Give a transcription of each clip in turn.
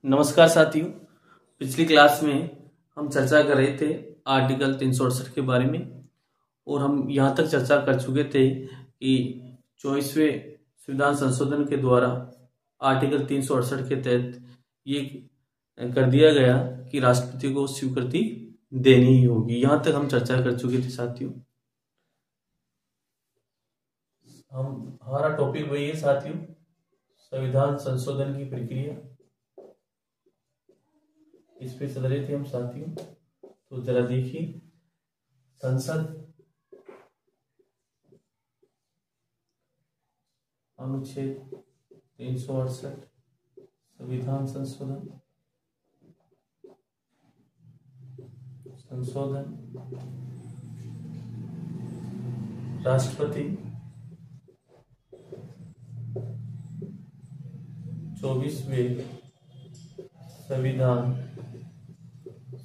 नमस्कार साथियों। पिछली क्लास में हम चर्चा कर रहे थे आर्टिकल 368 के बारे में और हम यहाँ तक चर्चा कर चुके थे कि 24वें संविधान संशोधन के द्वारा आर्टिकल 368 के तहत ये कर दिया गया कि राष्ट्रपति को स्वीकृति देनी ही होगी। यहाँ तक हम चर्चा कर चुके थे साथियों। हमारा टॉपिक वही है साथियों, संविधान संशोधन की प्रक्रिया। इस पे चल रहे थे हम साथियों। तो जरा देखिए, संसद अनुच्छेद 368 संविधान संशोधन राष्ट्रपति 24वें संविधान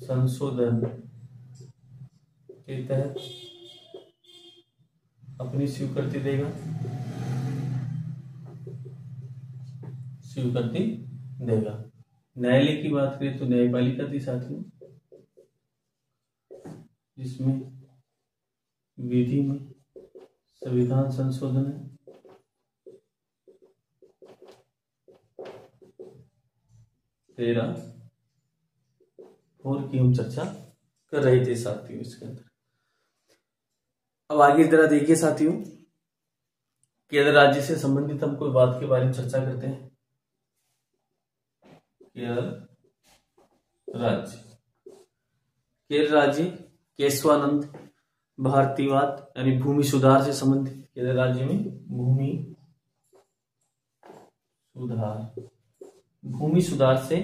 संशोधन के तहत अपनी स्वीकृति देगा। न्यायालय की बात करें तो न्यायपालिका थी साथियों, जिसमें विधि में संविधान संशोधन है। और की हम चर्चा कर रहे थे साथियों इसके अंदर। अब आगे जरा देखिए साथियों, केरल राज्य से संबंधित हम कोई बात के बारे में चर्चा करते हैं। केरल राज्य केशवानंद भारतीवाद यानी भूमि सुधार से संबंधित, केरल राज्य में भूमि सुधार से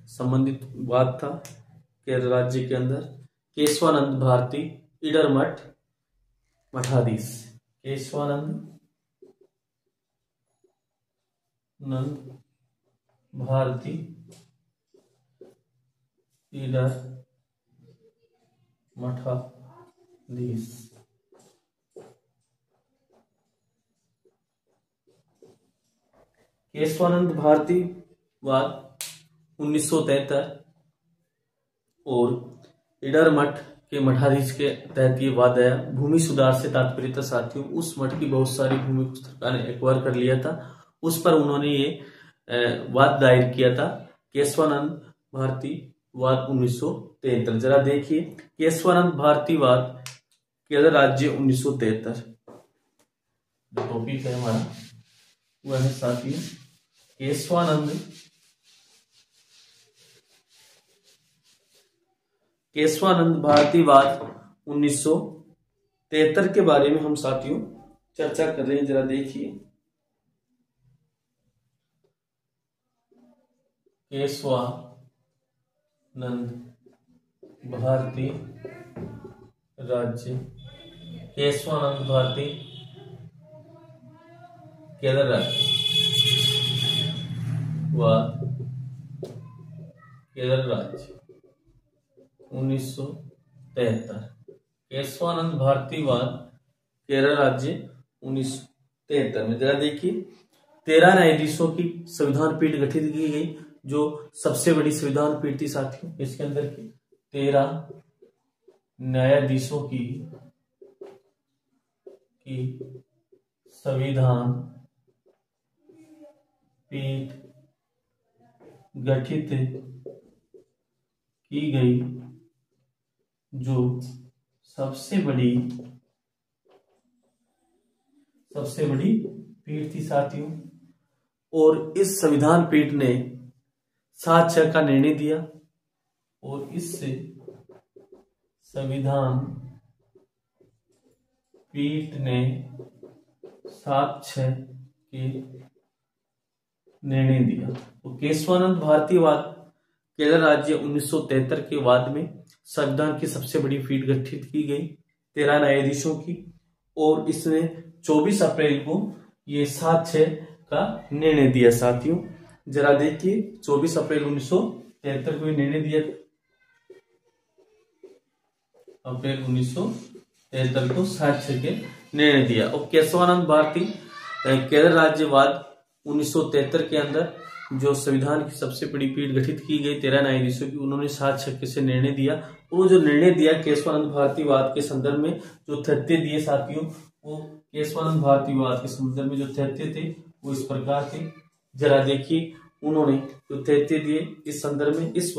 संबंधित बात था। केरल राज्य के अंदर केशवानंद भारती इडरमठ मठाधीश, भारती इडर मठाधीश। केशवानंद भारती वाद 1973 और इडरमठ के मठाधीश के तहत ये वाद आया। भूमि सुधार से तात्पर्य था साथियों, उस मठ की बहुत सारी भूमि को सरकार ने एक्वायर कर लिया था, उस पर उन्होंने ये वाद दायर किया था। केशवानंद भारती वाद 1973। जरा देखिए, केशवानंद भारती वाद केरल राज्य 1973 जो टॉपिक है हमारा वह है साथियों केशवानंद भारतीवाद 1973 के बारे में हम साथियों चर्चा कर रहे हैं। जरा देखिए, केशवानंद भारती राज्य, केशवानंद भारती केरल राज्य वाद केरल राज्य 1973। केशवानंद भारतीवाद केरल राज्य 1973 में जरा देखिए, 13 न्यायाधीशों की संविधान पीठ गठित की गई, जो सबसे बड़ी संविधान पीठ थी साथियों। इसके अंदर की 13 न्यायाधीशों की संविधान पीठ गठित की गई, जो सबसे बड़ी पीठ थी साथियों। और इस संविधान पीठ ने 7-6 का निर्णय दिया और इससे संविधान पीठ ने 7-6 के निर्णय दिया। तो केशवानंद भारतीवाद केरल राज्य 1973 के वाद में संविधान की सबसे बड़ी पीठ गठित की गई 13 न्यायाधीशों की, और इसने 24 अप्रैल को ये 7-6 का निर्णय दिया साथियों। जरा देखिए, 24 अप्रैल 1973 को निर्णय दिया, अप्रैल 1973 को 7-6 के निर्णय दिया। और केशवानंद भारती केरल राज्यवाद 1973 के अंदर जो संविधान की सबसे बड़ी पीठ गठित की गई 13 न्यायाधीशों की, उन्होंने 7-6 से निर्णय दिया। और वो जो निर्णय दिया केशवानंद भारतीवाद के संदर्भ में जो तथ्य दिए साथियों, वो केशवानंद भारतीवाद के संदर्भ में जो तथ्य थे वो इस प्रकार थे। जरा देखिए उन्होंने जो तथ्य दिए इस संदर्भ में, इस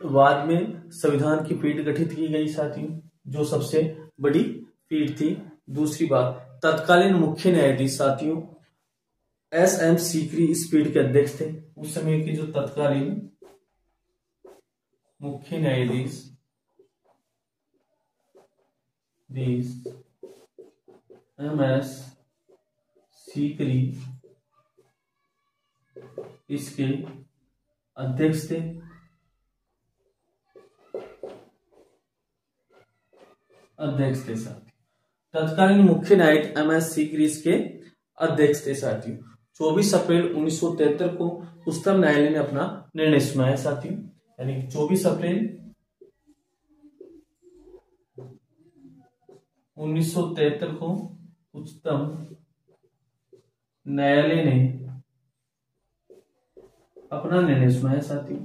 वाद में संविधान की पीठ गठित की गई साथियों, जो सबसे बड़ी पीठ थी। दूसरी बात, तत्कालीन मुख्य न्यायाधीश साथियों SM सीकरी इस पीठ के अध्यक्ष थे। उस समय के जो तत्कालीन मुख्य न्यायाधीश MS सीकरी इसके अध्यक्ष थे। साथियों तत्कालीन मुख्य न्यायिक MS सीकरी इसके अध्यक्ष थे साथियों। 24 अप्रैल 1973 को उच्चतम न्यायालय ने अपना निर्णय सुनाया साथियों, यानी 24 अप्रैल 1973 को उच्चतम न्यायालय ने अपना निर्णय सुनाया साथियों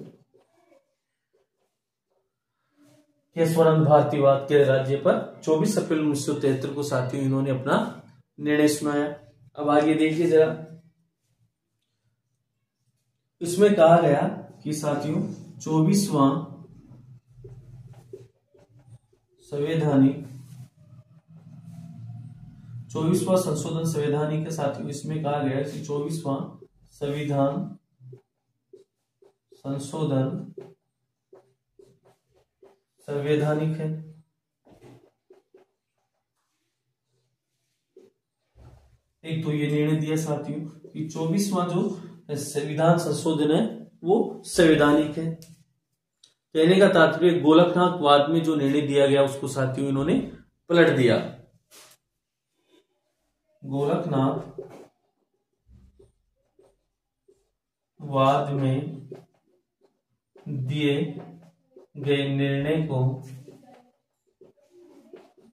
केशवानंद भारतीवाद के राज्य पर। 24 अप्रैल 1973 को साथियों इन्होंने अपना निर्णय सुनाया। अब आगे देखिए जरा, इसमें कहा गया कि साथियों 24वां संशोधन संवैधानिक है साथियों। इसमें कहा गया कि 24वां संविधान संशोधन संवैधानिक है। एक तो ये निर्णय दिया साथियों कि 24वां जो संविधान संशोधन है वो संवैधानिक है। कहने का तात्पर्य गोलकनाथ वाद में जो निर्णय दिया गया उसको साथियों इन्होंने पलट दिया। गोलकनाथ वाद में दिए गए निर्णय को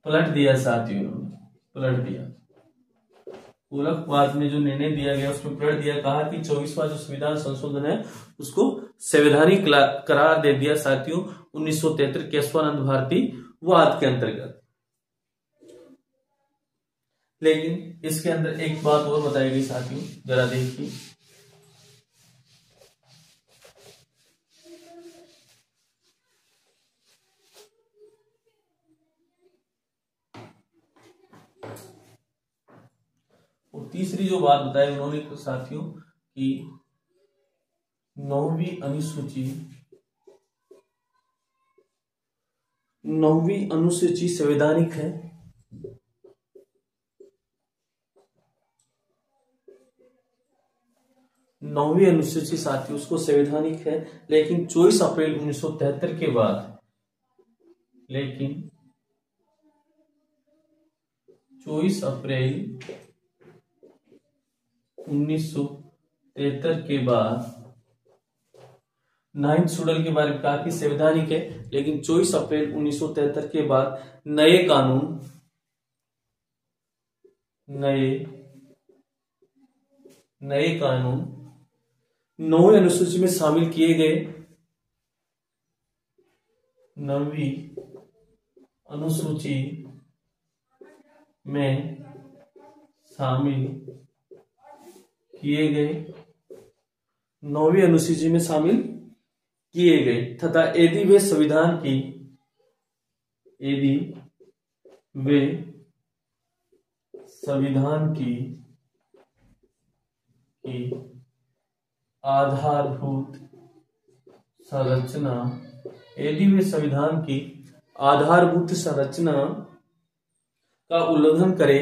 पलट दिया साथियों, इन्होंने पलट दिया। गोलकवाद में जो निर्णय दिया गया उसमें पलट दिया। कहा कि 24वां जो संविधान संशोधन है उसको संवैधानिक करार दे दिया साथियों 1973 केशवानंद भारती वाद के अंतर्गत। लेकिन इसके अंदर एक बात और बताई गई साथियों, जरा देखिए। और तीसरी जो बात बताई उन्होंने साथियों कि 9वीं अनुसूची संवैधानिक है। 9वीं अनुसूची साथियों उसको संवैधानिक है। लेकिन 24 अप्रैल 1973 के बाद 24 अप्रैल 1973 के बाद 9th शेड्यूल के बारे में कहा कि संवैधानिक है। लेकिन 24 अप्रैल 1973 के बाद नए कानून 9वीं अनुसूची में शामिल किए गए। 9वीं अनुसूची में शामिल किए गए 9वीं अनुसूची में शामिल किए गए तथा यदि वे संविधान की आधारभूत संरचना का उल्लंघन करे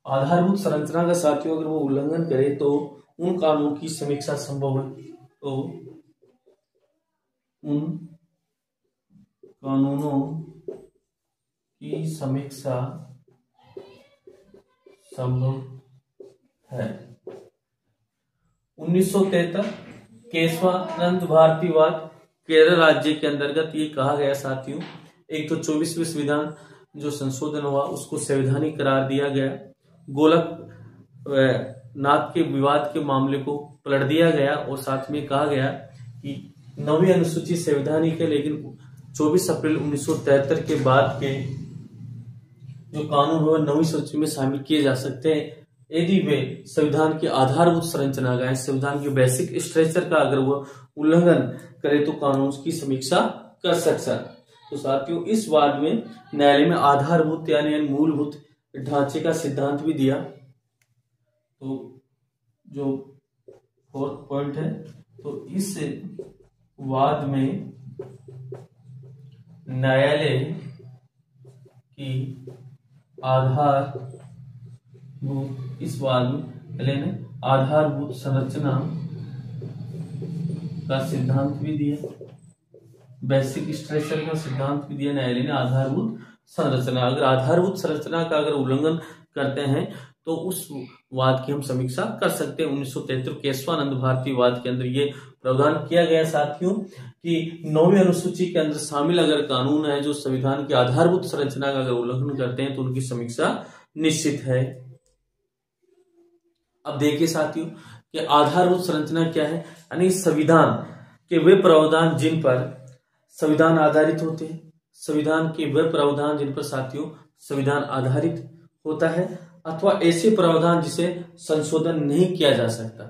आधारभूत संरचना का साथियों अगर वो उल्लंघन करे तो उन कानूनों की समीक्षा संभव है। तो उन कानूनों की समीक्षा संभव है। 1973 केशवानंद भारतीवाद केरल राज्य के अंतर्गत ये कहा गया साथियों 124वें संविधान जो संशोधन हुआ उसको संवैधानिक करार दिया गया। गोलक नाथ के विवाद के मामले को पलट दिया गया और साथ में कहा गया कि 9वीं अनुसूची संवैधानिक है, लेकिन 24 अप्रैल 1973 के बाद के जो कानून हुए 9वीं सूची में शामिल किए जा सकते हैं यदि वे संविधान की आधारभूत संरचना का, संविधान के बेसिक स्ट्रक्चर का अगर वो उल्लंघन करे तो कानून की समीक्षा कर सकता। तो साथियों, इस वाद में न्यायालय में आधारभूत यानी मूलभूत ढांचे का सिद्धांत भी दिया। तो जो फोर्थ पॉइंट है, तो इस वाद में न्यायालय की इस वाद में आधारभूत संरचना का सिद्धांत भी दिया, बेसिक स्ट्रक्चर का सिद्धांत भी दिया न्यायालय ने। आधारभूत संरचना, अगर आधारभूत संरचना का अगर उल्लंघन करते हैं तो उस वाद की हम समीक्षा कर सकते हैं। 1973 केशवानंद भारती वाद के अंदर ये प्रावधान किया गया साथियों कि 9वीं अनुसूची के अंदर शामिल अगर कानून है जो संविधान की आधारभूत संरचना का अगर उल्लंघन करते हैं तो उनकी समीक्षा निश्चित है। अब देखिए साथियों कि आधारभूत संरचना क्या है, यानी संविधान के वे प्रावधान जिन पर संविधान आधारित होते हैं, संविधान के वे प्रावधान जिन पर साथियों संविधान आधारित होता है, अथवा ऐसे प्रावधान जिसे संशोधन नहीं किया जा सकता।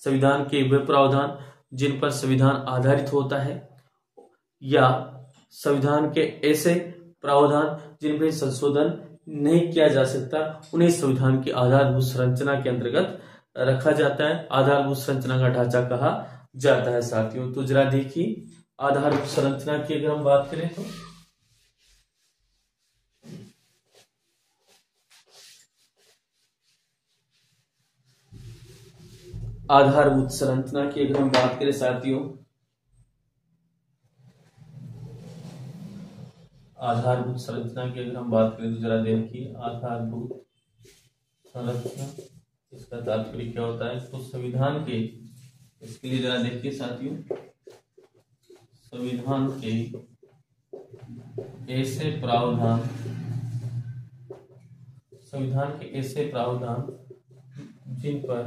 संविधान के वे प्रावधान जिन पर संविधान आधारित होता है या संविधान के ऐसे प्रावधान जिन पर संशोधन नहीं किया जा सकता, उन्हें संविधान की आधारभूत संरचना के अंतर्गत रखा जाता है, आधारभूत संरचना का ढांचा कहा जाता है साथियों। तो जरा देखिए आधारभूत संरचना की अगर हम बात करें तो आधारभूत संरचना की अगर हम बात करें साथियों, आधारभूत संरचना की अगर हम बात करें तो जरा देखिए आधारभूत संरचना इसका तात्पर्य क्या होता है। तो संविधान के, इसके लिए जरा देखिए साथियों, संविधान के ऐसे प्रावधान, संविधान के ऐसे प्रावधान जिन पर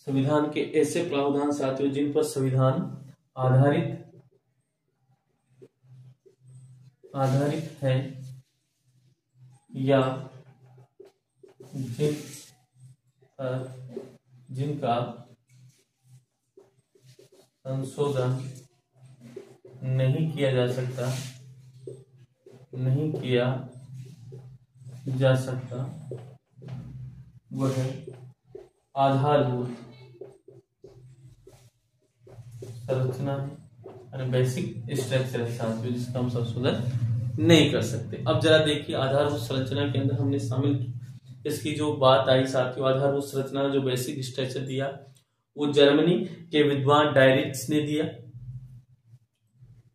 संविधान के ऐसे प्रावधान साथियों जिन पर संविधान आधारित है या जिनका संशोधन नहीं किया जा सकता वह आधारभूत संरचना है, यानी बेसिक स्ट्रक्चर है साथियों जिसका हम संशोधन नहीं कर सकते। अब जरा देखिए आधारभूत संरचना के अंदर हमने शामिल इसकी जो बात आई साथियों, आधारभूत संरचना का जो बेसिक स्ट्रक्चर दिया वो जर्मनी के विद्वान डायरिच ने दिया।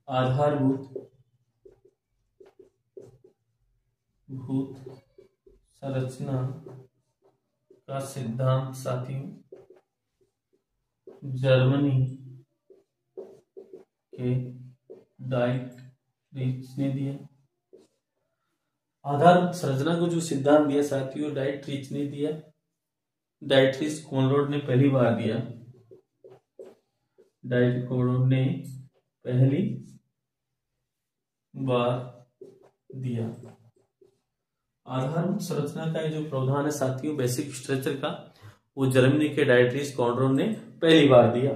आधारभूत संरचना का सिद्धांत साथियों जर्मनी के डायटरीच ने दिया। आधारभूत संरचना को जो सिद्धांत दिया साथियों डायटरीच ने दिया। डायटरीच कॉनराड ने पहली बार दिया, डायटरीच कॉनराड ने पहली बार दिया। आधारभूत संरचना का जो प्रावधान है साथियों बेसिक स्ट्रक्चर का, वो जर्मनी के डायटरीच कॉनराड ने पहली बार दिया।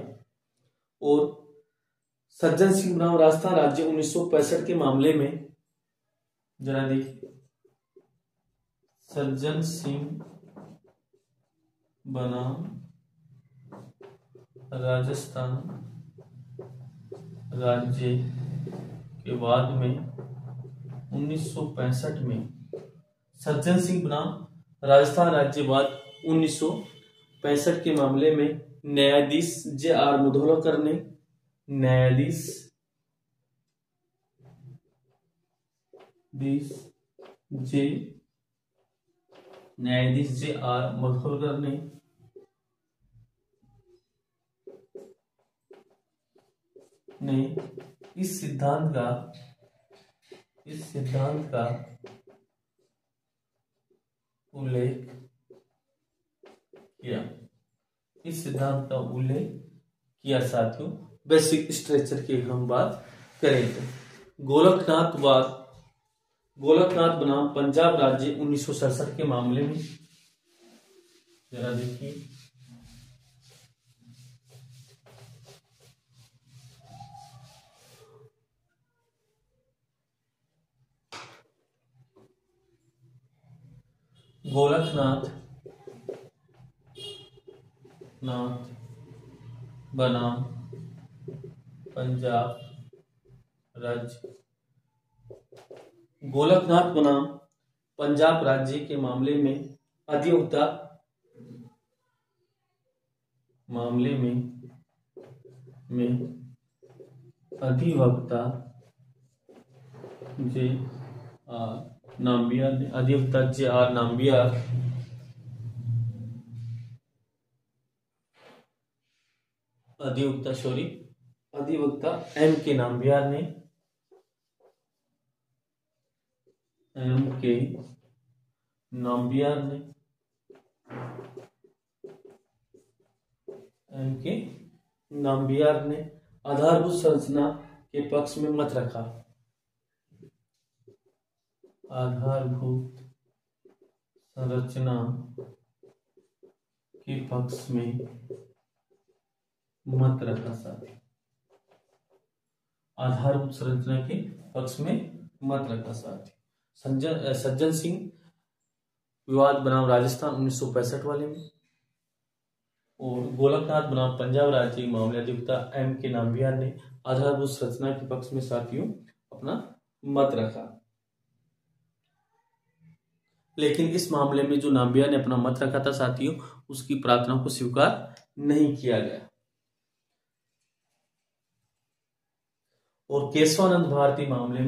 और सज्जन सिंह बनाम राजस्थान राज्य 1965 के मामले में जरा देखिए, सज्जन सिंह बनाम राजस्थान राज्य के बाद में 1965 में सज्जन सिंह बनाम राजस्थान राज्यवाद 1965 के मामले में न्यायाधीश जे.आर. मुधोलकर ने न्यायाधीश जे.आर. मुधोलकर ने ने इस सिद्धांत का उल्लेख किया। इस सिद्धांत का उल्लेख किया साथियों। बेसिक स्ट्रक्चर की हम बात करेंगे। गोलकनाथ बनाम पंजाब राज्य 1967 के मामले में जरा देखिए, गोलकनाथ बनाम पंजाब राज्य। गोलकनाथ बनाम पंजाब राज्य के मामले में अधिवक्ता जे आर नाम्बियार अधिवक्ता एम के नाम्बियार ने आधारभूत संरचना के पक्ष में मत रखा। आधारभूत संरचना के पक्ष में मत रखा साथी। आधारभूत संरचना के पक्ष में मत रखा साथी। सज्जन सिंह विवाद बनाम राजस्थान 1965 वाले में, और गोलकनाथ बनाम पंजाब राज्य के मामले अधिवक्ता एम के नाम्बियार ने आधारभूत संरचना के पक्ष में साथियों अपना मत रखा। लेकिन इस मामले में जो नाम्बियार ने अपना मत रखा था साथियों, उसकी प्रार्थना को स्वीकार नहीं किया गया। और केशवानंद भारती मामले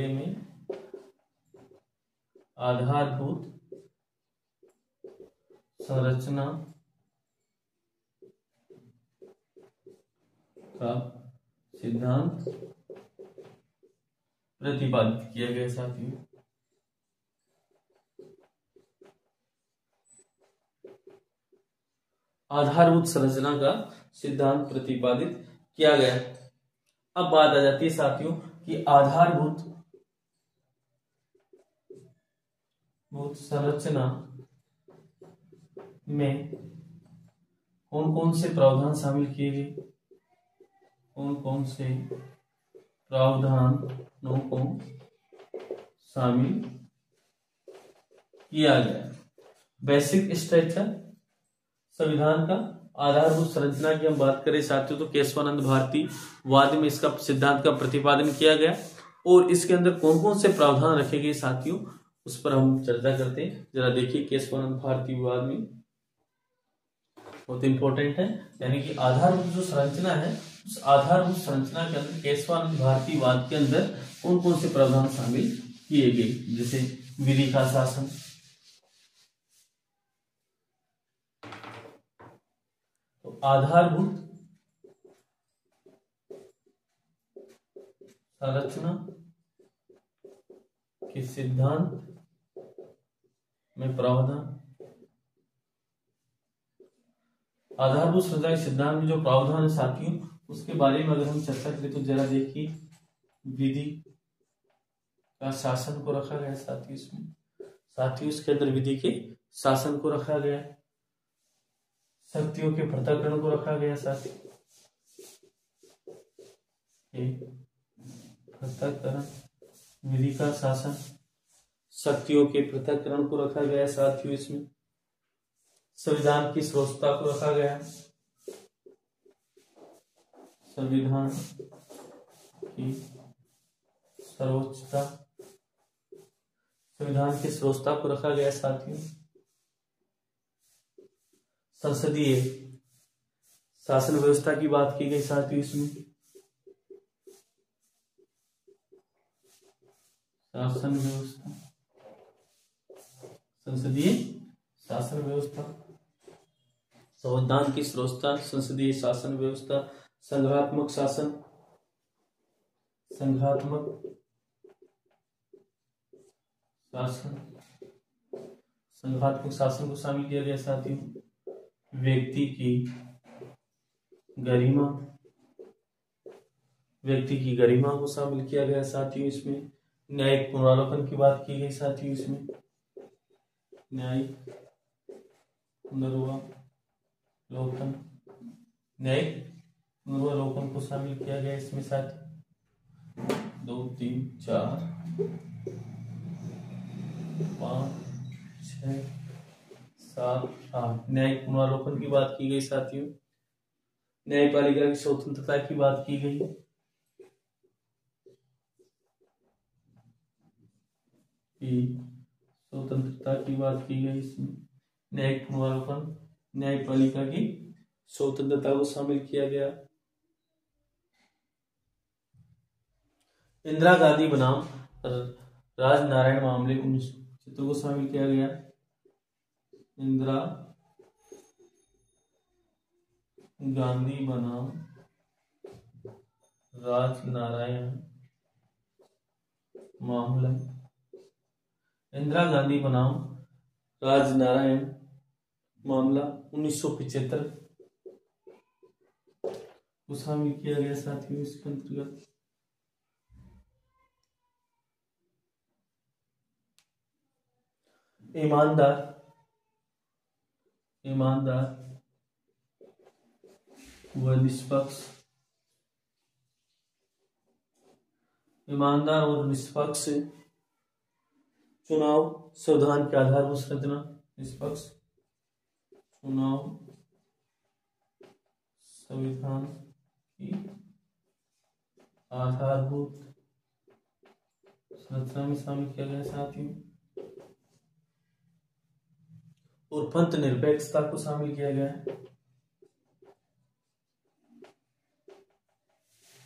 में आधारभूत संरचना का सिद्धांत प्रतिपादित किया गया साथियों। आधारभूत संरचना का सिद्धांत प्रतिपादित किया गया। अब बात आ जाती है साथियों कि आधारभूत संरचना में कौन कौन से प्रावधान शामिल किए गए, कौन कौन से प्रावधानों को शामिल किया गया। बेसिक स्ट्रक्चर संविधान का आधारभूत संरचना की हम बात करें साथियों तो केशवानंद भारती वाद में इसका सिद्धांत का प्रतिपादन किया गया। और इसके अंदर कौन कौन से प्रावधान रखे गए साथियों, उस पर हम चर्चा करते हैं। जरा देखिए, केशवानंद भारती विवाद में बहुत इंपॉर्टेंट है, यानी कि आधारभूत जो संरचना है उस आधारभूत संरचना के अंदर केशवानंद भारती वाद के अंदर कौन कौन से प्रावधान शामिल किए गए, जैसे विधि का शासन, तो आधारभूत संरचना के सिद्धांत में प्रावधान, आधारभूत संरचना के सिद्धांत में जो प्रावधान है साथियों उसके बारे में अगर हम चर्चा करें तो जरा देखिए, विधि का शासन को रखा गया साथियों इसमें, साथियों इसके अंदर विधि के शासन को रखा गया, शक्तियों के पृथक्करण को रखा गया साथियों, पृथक्करण, विधि का शासन, शक्तियों के पृथक्करण को रखा गया साथियों इसमें, संविधान की सर्वोच्चता को रखा गया, संविधान की सर्वोच्चता, संविधान की सर्वोच्चता को रखा गया साथियों, संसदीय शासन व्यवस्था की बात की गई साथियों इसमें, शासन व्यवस्था, संसदीय शासन व्यवस्था, संविधान की सर्वोच्चता, संसदीय शासन व्यवस्था, संघात्मक शासन, संघात्मक शासन, संघात्मक शासन को शामिल किया गया साथियों। व्यक्ति की गरिमा, व्यक्ति की गरिमा को शामिल किया गया साथियों इसमें। न्यायिक पुनरावलोकन की बात की गई साथियों इसमें। न्यायिक पुनरावलोकन, न्यायिक पुनरावलोकन को शामिल किया गया इसमें साथियों। 2 3 4 5 6 7 8 न्यायिक पुनरावलोकन की बात की गई साथियों। न्यायपालिका की स्वतंत्रता की बात की गई। स्वतंत्रता की बात की गई इसमें। न्यायिक पुनरावलोकन, न्यायपालिका की स्वतंत्रता को शामिल किया गया। इंदिरा गांधी बनाम राजनारायण मामले 1975 को शामिल किया गया। इंदिरा गांधी बनाम राजनारायण मामला, इंदिरा गांधी बनाम राजनारायण मामला 1975 को शामिल किया गया साथियों इसके अंतर्गत। ईमानदार, ईमानदार व निष्पक्ष, ईमानदार और निष्पक्ष चुनाव संविधान के आधारभूत संरचना, निष्पक्ष चुनाव संविधान की आधारभूत संरचना में शामिल किया गया साथियों। और पंथ निरपेक्षता को शामिल किया गया है।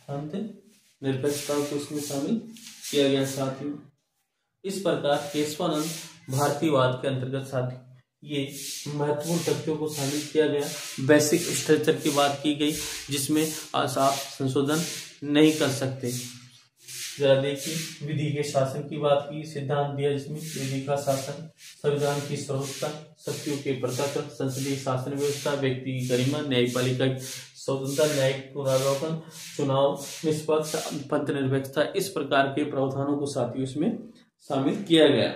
पंथ निरपेक्षता को इसमें शामिल किया गया साथियों। इस प्रकार केशवानंद भारतीयवाद के अंतर्गत साथियों ये महत्वपूर्ण तथ्यों को शामिल किया गया। बेसिक स्ट्रक्चर की बात की गई जिसमें आप संशोधन नहीं कर सकते। जरा देखिए, विधि के शासन की बात की, सिद्धांत दिया जिसमें विधि का शासन, संविधान की सर्वोच्चता, शक्तियों के पृथक, संसदीय शासन व्यवस्था, व्यक्ति की गरिमा, न्यायपालिका की स्वतंत्रता, न्यायिक पुनरावलोकन, चुनाव निष्पक्ष, पंथ निरपेक्षता, इस प्रकार के प्रावधानों को साथियों इसमें शामिल किया गया।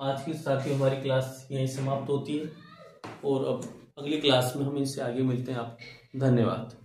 आज की साथियों हमारी क्लास यहीं समाप्त होती है और अब अगली क्लास में हम इनसे आगे मिलते हैं। आप धन्यवाद।